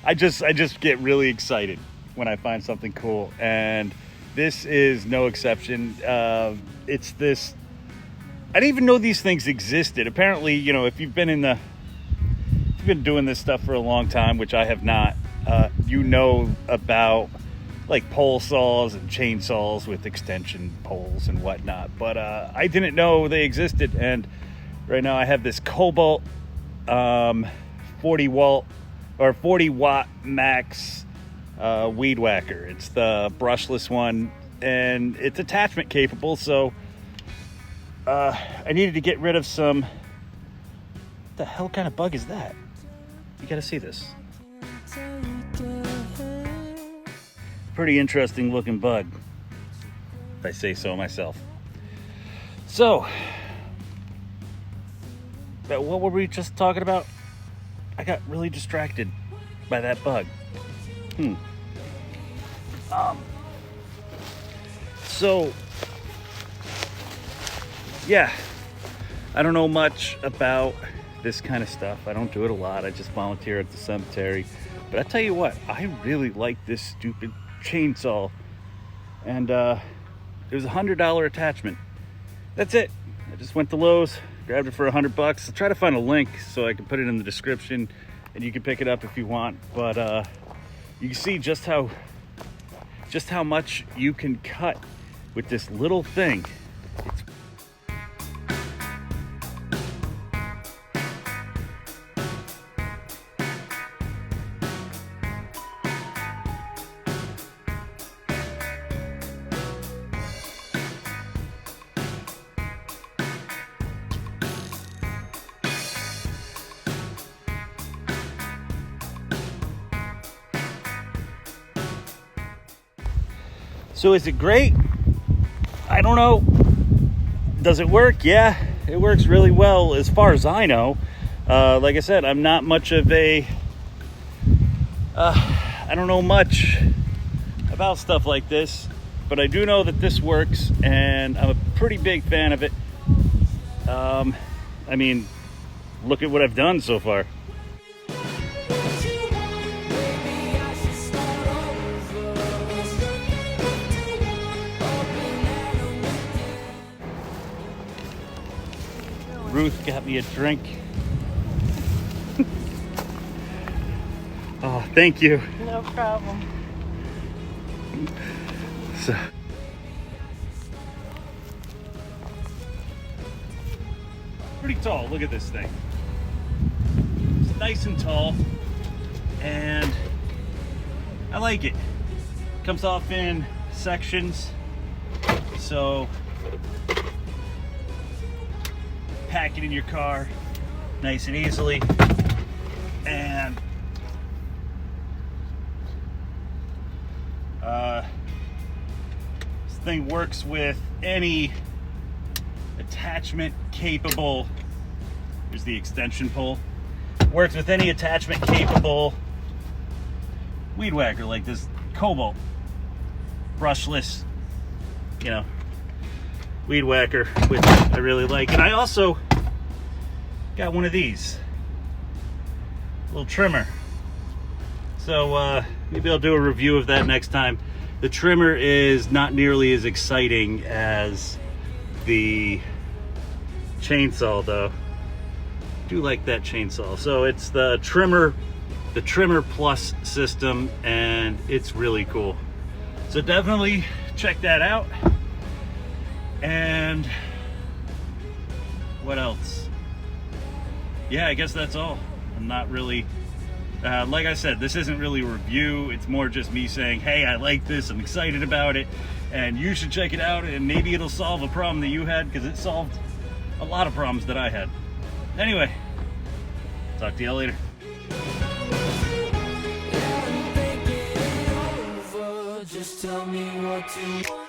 I just get really excited when I find something cool, and this is no exception. It's this. I didn't even know these things existed. Apparently, you know, if you've been doing this stuff for a long time, which I have not, you know about like pole saws and chainsaws with extension poles and whatnot. But I didn't know they existed, and right now I have this Cobalt 40 watt max weed whacker. It's the brushless one, and it's attachment capable, so I needed to get rid of some. What the hell kind of bug is that? You gotta see this. Pretty interesting looking bug, if I say so myself. So, what were we just talking about? I got really distracted by that bug. So, yeah, I don't know much about this kind of stuff. I don't do it a lot. I just volunteer at the cemetery. But I tell you what, I really like this stupid chainsaw. And it was a $100 attachment. That's it. I just went to Lowe's, grabbed it for $100. I'll try to find a link so I can put it in the description, and you can pick it up if you want. But you can see just how much you can cut with this little thing. It's So is it great? I don't know. Does it work? Yeah, it works really well as far as I know. Like I said, I'm not much of a... I don't know much about stuff like this, but I do know that this works, and I'm a pretty big fan of it. I mean, look at what I've done so far. Ruth got me a drink. Oh, thank you. No problem. So, pretty tall. Look at this thing. It's nice and tall, and I like it. Comes off in sections, so pack it in your car nice and easily. And this thing works with any attachment capable, here's the extension pole, works with any attachment capable weed whacker like this Cobalt brushless, you know, weed whacker, which I really like. And I also got one of these, little trimmer. So maybe I'll do a review of that next time. The trimmer is not nearly as exciting as the chainsaw though. I do like that chainsaw. So it's the Trimmerplus system, and it's really cool. So definitely check that out. And what else? Yeah, I guess that's all. I'm not really, like I said, this isn't really a review. It's more just me saying, hey, I like this, I'm excited about it, and you should check it out, and maybe it'll solve a problem that you had, because it solved a lot of problems that I had. Anyway, talk to y'all later. Just tell me what to